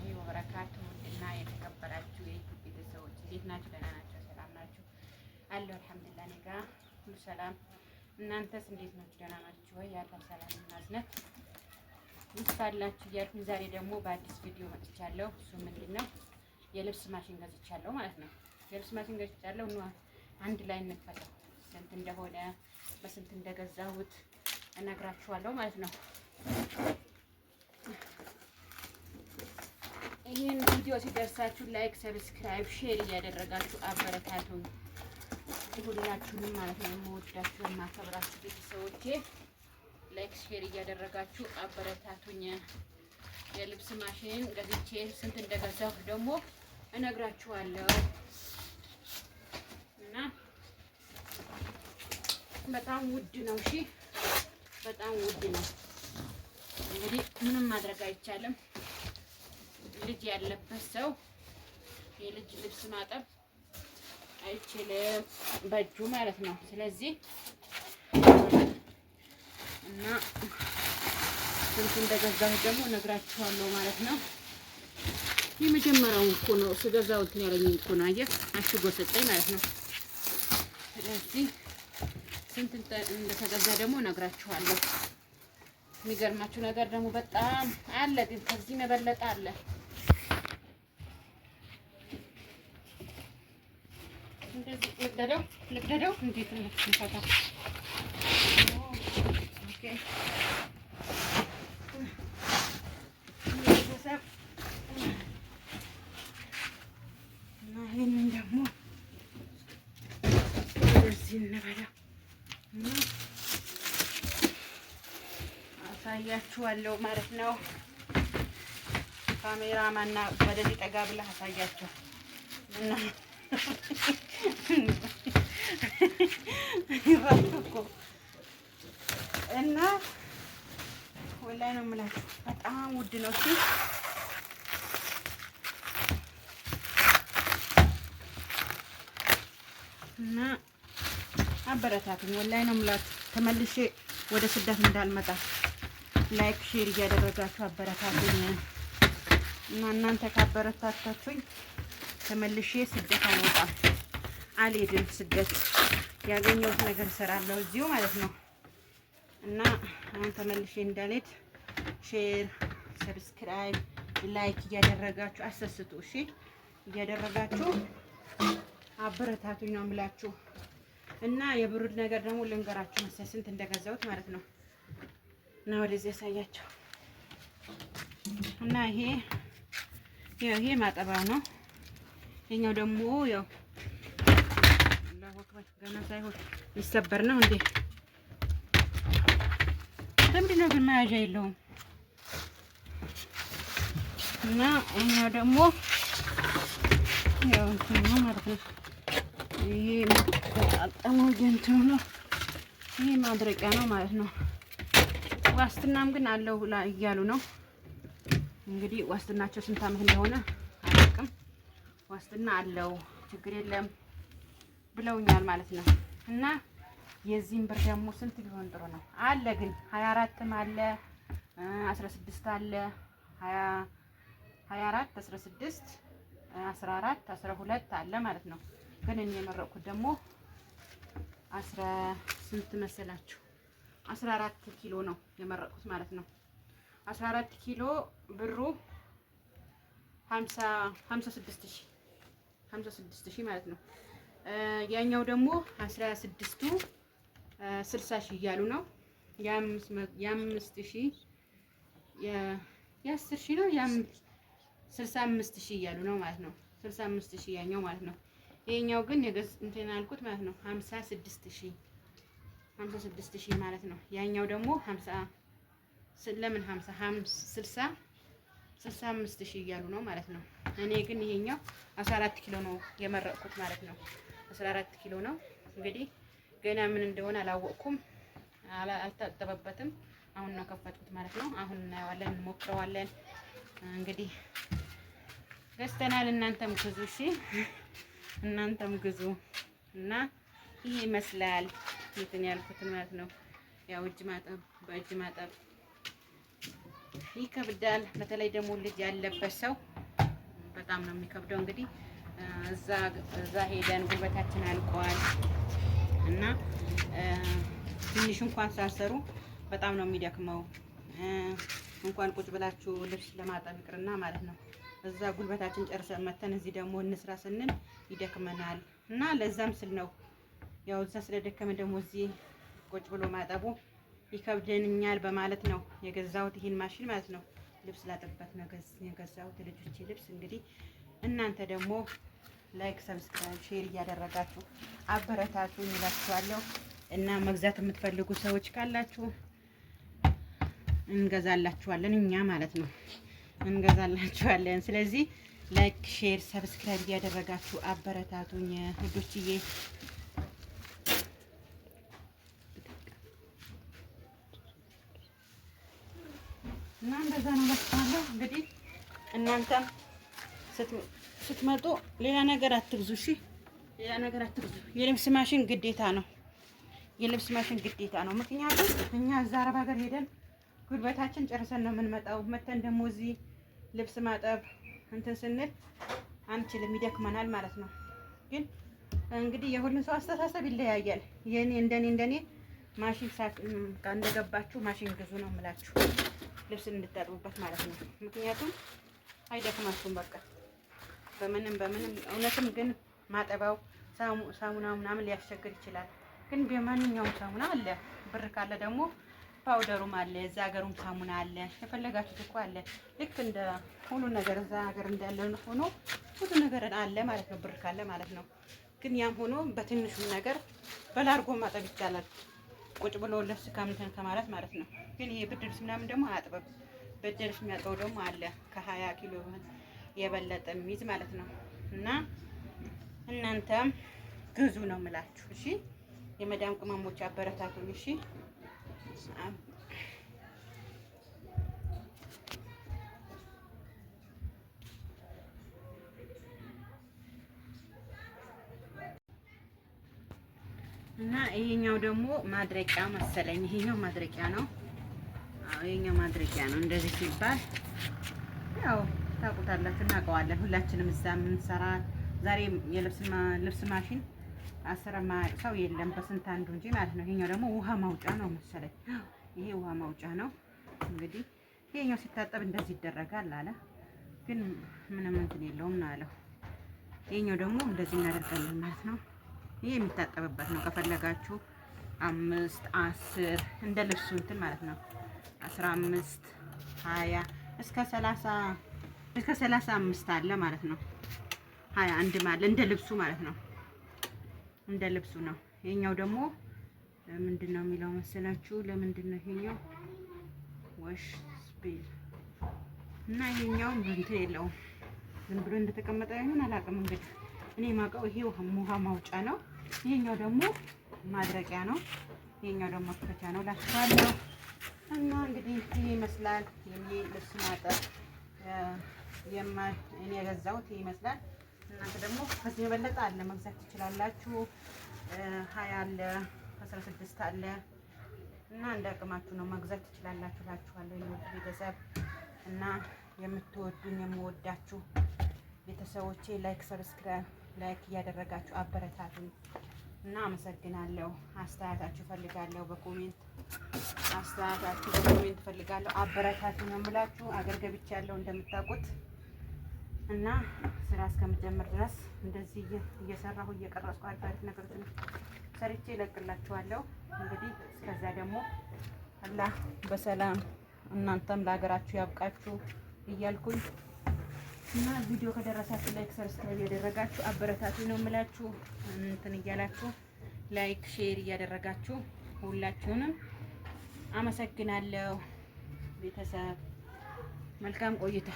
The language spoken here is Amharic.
ወራህመቱላሂ ወበረካቱ እና የተከበራችሁ የዩቲዩብ ቤተሰቦች እንዴት ናችሁ? ደህና ናችሁ? ሰላም ናችሁ? አለሁ አልሐምዱሊላህ። እኔ ጋር ሁሉ ሰላም። እናንተስ እንዴት ናችሁ? ደህና ናችሁ ወይ? ያለ ሰላም እና እዝነት ይስፋላችሁ እያልኩኝ ዛሬ ደግሞ በአዲስ ቪዲዮ መጥቻለሁ። እሱ ምንድነው የልብስ ማሽን ገዝቻለሁ ማለት ነው። የልብስ ማሽን ገዝቻለሁ ነው። አንድ ላይ እንፈተው ስንት እንደሆነ በስንት እንደገዛሁት እነግራችኋለሁ ማለት ነው። ይህን ቪዲዮ ሲደርሳችሁ ላይክ፣ ሰብስክራይብ፣ ሼር እያደረጋችሁ አበረታቱኝ ሁላችሁንም ማለት ነው። የምወዳችሁ የማከብራችሁ ቤተሰቦቼ ላይክ፣ ሼር እያደረጋችሁ አበረታቱኝ። የልብስ ማሽን ገዝቼ ስንት እንደገዛሁ ደግሞ እነግራችኋለሁ እና በጣም ውድ ነው። እሺ በጣም ውድ ነው። እንግዲህ ምንም ማድረግ አይቻልም። ልጅ ያለበት ሰው የልጅ ልብስ ማጠብ አይችልም በእጁ ማለት ነው። ስለዚህ እና ስንት እንደገዛሁ ደግሞ እነግራችኋለሁ ማለት ነው። የመጀመሪያው እኮ ነው ስገዛው እንትን ያለኝ እኮ ነው። አየህ አሽጎ ሰጠኝ ማለት ነው። ስለዚህ ስንት እንደተገዛ ደግሞ እነግራችኋለሁ። የሚገርማችሁ ነገር ደግሞ በጣም አለ፣ ግን ከዚህ መበለጠ አለ። እንደዚህ ልቅደደው እንዴት ነው እንፈታ? ኦኬ እና ይሄንን ደግሞ እንደዚህ እንበላ እና አሳያችኋለሁ ማለት ነው። ካሜራማን ወደዚህ ጠጋ ብለህ አሳያቸው እና እና ወላሂ ነው የምላችሁ በጣም ውድ ነው። እሺ እና አበረታቱኝ ወላሂ ነው የምላችሁ። ተመልሼ ወደ ስደት እንዳልመጣ ላይክ ሼር እያደረጋችሁ አበረታቱኝ እና እናንተ ካበረታታችሁኝ ተመልሼ ስደት አልወጣም፣ አልሄድም። ስደት ያገኘሁት ነገር እሰራለሁ እዚሁ ማለት ነው። እና አሁን ተመልሼ እንዳልሄድ ሼር፣ ሰብስክራይብ፣ ላይክ እያደረጋችሁ አሰስቱ። እሺ እያደረጋችሁ አበረታቱኝ ነው የምላችሁ። እና የብሩድ ነገር ደግሞ ልንገራችሁ መሰለኝ ስንት እንደገዛሁት ማለት ነው። እና ወደዚህ ያሳያቸው እና ይሄ ማጠባው ነው። ይሄኛው ደግሞ ያው ለወክበት ገና ሳይሆን ሊሰበር ነው እንዴ? ለምንድን ነው ግን መያዣ የለውም? እና ይሄኛው ደግሞ ያው እንትን ነው ማለት ነው። ይሄ ተጣጣመው እንትኑ ነው። ይሄ ማድረቂያ ነው ማለት ነው። ዋስትናም ግን አለው እያሉ ነው። እንግዲህ ዋስትናቸው ስንት ዓመት እንደሆነ አላውቅም። ዋስትና አለው ችግር የለም ብለውኛል ማለት ነው። እና የዚህም ብር ደግሞ ስንት ቢሆን ጥሩ ነው? አለ ግን 24ም አለ 16 አለ 24 16 14 12 አለ ማለት ነው። ግን እኔ የመረጥኩት ደግሞ ስንት መሰላችሁ? 14 ኪሎ ነው የመረጥኩት ማለት ነው። 14 ኪሎ ብሩ 56,000 ማለት ነው። ያኛው ደግሞ 16ቱ 60,000 እያሉ ነው። የ5,000 የ10,000 ነው 65,000 እያሉ ነው ማለት ነው። 65,000 ያኛው ማለት ነው። ይሄኛው ግን እንትን ያልኩት ማለት ነው 56,000 ማለት ነው። ያኛው ደግሞ 65,000 እያሉ ነው ማለት ነው። እኔ ግን ይሄኛው 14 ኪሎ ነው የመረጥኩት ማለት ነው። 14 ኪሎ ነው እንግዲህ ገና ምን እንደሆነ አላወቅኩም፣ አልታጠበበትም። አሁን ነው ከፈትኩት ማለት ነው። አሁን እናየዋለን፣ እንሞክረዋለን። እንግዲህ ገዝተናል። እናንተም ግዙ እሺ፣ እናንተም ግዙ እና ይሄ ይመስላል እንትን ያልኩትን ማለት ነው። ያው እጅ ማጠብ በእጅ ማጠብ ይከብዳል። በተለይ ደግሞ ልጅ ያለበት ሰው በጣም ነው የሚከብደው። እንግዲህ እዛ ሄደን ጉልበታችን አልቋል እና ትንሽ እንኳን ሳሰሩ በጣም ነው የሚደክመው። እንኳን ቁጭ ብላችሁ ልብስ ለማጠብ ይቅርና ማለት ነው። እዛ ጉልበታችን ጨርሰን መተን እዚህ ደግሞ እንስራ ስንል ይደክመናል እና ለዛም ስል ነው ያው እዛ ስለደከመ ደግሞ እዚህ ቁጭ ብሎ ማጠቡ ይከብደኛል በማለት ነው የገዛሁት ይሄን ማሽን ማለት ነው። ልብስ ላጥበት ነው የገዛሁት ልጆቼ ልብስ። እንግዲህ እናንተ ደግሞ ላይክ፣ ሰብስክራይብ፣ ሼር እያደረጋችሁ አበረታቱ እላችኋለሁ። እና መግዛት የምትፈልጉ ሰዎች ካላችሁ እንገዛላችኋለን እኛ ማለት ነው እንገዛላችኋለን። ስለዚህ ላይክ፣ ሼር፣ ሰብስክራይብ እያደረጋችሁ አበረታቱኝ ልጆችዬ። እና እንደዛ ነው እላችኋለሁ። እንግዲህ እናንተም ስትመጡ ሌላ ነገር አትግዙ፣ እሺ? ሌላ ነገር አትግዙ። የልብስ ማሽን ግዴታ ነው። የልብስ ማሽን ግዴታ ነው። ምክንያቱም እኛ እዛ አረብ ሀገር ሄደን ጉልበታችን ጨርሰን ነው የምንመጣው። መተን ደግሞ እዚህ ልብስ ማጠብ እንትን ስንል አንችልም፣ ይደክመናል ማለት ነው። ግን እንግዲህ የሁሉም ሰው አስተሳሰብ ይለያያል። እንደኔ ማሽን እንደገባችሁ ማሽን ግዙ ነው የምላችሁ፣ ልብስ እንድታጥቡበት ማለት ነው። ምክንያቱም አይደክማችሁም። በቃ በምንም እውነትም ግን ማጠባው ሳሙናው ምናምን ሊያስቸግር ይችላል። ግን በማንኛውም ሳሙና አለ። ብር ካለ ደግሞ ፓውደሩም አለ፣ እዛ ሀገሩም ሳሙና አለ። የፈለጋችሁት እኮ አለ። ልክ እንደ ሁሉ ነገር እዛ ሀገር እንዳለ ሆኖ ሁሉ ነገር አለ ማለት ነው፣ ብር ካለ ማለት ነው። ግን ያም ሆኖ በትንሹ ነገር በላርጎ ማጠብ ይቻላል፣ ቁጭ ብሎ ልብስ ከምንትን ከማለት ማለት ነው። ግን ይሄ ብርድ ልብስ ምናምን ደግሞ አያጥብም። ብርድ ልብስ የሚያጥበው ደግሞ አለ ከ20 ኪሎ የበለጠ የሚይዝ ማለት ነው። እና እናንተም ግዙ ነው የምላችሁ፣ እሺ? የመዳም ቅመሞች አበረታቱኝ፣ እሺ? እና ይሄኛው ደግሞ ማድረቂያ መሰለኝ። ይሄኛው ማድረቂያ ነው። አዎ ይሄኛው ማድረቂያ ነው። እንደዚህ ሲባል ያው ታውቁታላችሁ፣ እናውቀዋለን ሁላችንም እዛ የምንሰራ። ዛሬ የልብስ ማሽን አሰራማ ሰው የለም በስንት አንዱ እንጂ ማለት ነው። ይሄኛው ደግሞ ውሃ ማውጫ ነው መሰለኝ። ይሄ ውሃ ማውጫ ነው። እንግዲህ ይሄኛው ሲታጠብ እንደዚህ ይደረጋል አለ፣ ግን ምንም እንትን የለውም ነው አለው። ይሄኛው ደግሞ እንደዚህ እናደርጋለን ማለት ነው። ይሄ የሚታጠብበት ነው። ከፈለጋችሁ 5፣ 10 እንደ ልብሱ እንትን ማለት ነው 15፣ 20 እስከ 35 አለ ማለት ነው። 21 ማለት እንደ ልብሱ ማለት ነው። እንደ ልብሱ ነው። ይሄኛው ደግሞ ምንድነው የሚለው መሰላችሁ? ለምንድነው ይሄኛው ዋሽ ስፒል እና ይሄኛው እንትን የለውም፣ ዝም ብሎ እንደተቀመጠ ይሁን አላውቅም። እንግዲህ እኔ የማውቀው ይሄ ውሃ ማውጫ ነው። ይሄኛው ደግሞ ማድረቂያ ነው። ይሄኛው ደግሞ መክፈቻ ነው ላችኋለሁ። እና እንግዲህ ይሄ ይመስላል የኔ ልብስ ማጠብ እኔ የገዛሁት ይሄ ይመስላል። እናንተ ደግሞ ከዚህ የበለጠ አለ መግዛት ትችላላችሁ። 20 አለ፣ 16 አለ እና እንደ አቅማችሁ ነው መግዛት ትችላላችሁ ላችኋለሁ። የወድ ቤተሰብ እና የምትወዱኝ የምወዳችሁ ቤተሰቦቼ ላይክ፣ ሰብስክራይብ እያደረጋችሁ አበረታቱኝ እና አመሰግናለሁ። አስተያየታችሁ ፈልጋለሁ፣ በኮሜንት ፈልጋለሁ። አበረታቱኝ ነው የምላችሁ። አገር ገብቼ ያለው እንደምታውቁት እና ስራ እስከምጀምር ድረስ እንደዚህ እየሰራሁ እየቀረጽኩ አሪፍ ነገሮችን ሰርቼ እለቅላችኋለሁ። እንግዲህ እስከዛ ደግሞ አላህ በሰላም እናንተም ለሀገራችሁ ያብቃችሁ እያልኩኝ እና ቪዲዮ ከደረሳችሁ ላይክ፣ ሰብስክራይብ ያደረጋችሁ አበረታቱኝ ነው የምላችሁ። እንትን እያላችሁ ላይክ፣ ሼር እያደረጋችሁ ሁላችሁንም አመሰግናለሁ። ቤተሰብ መልካም ቆይታ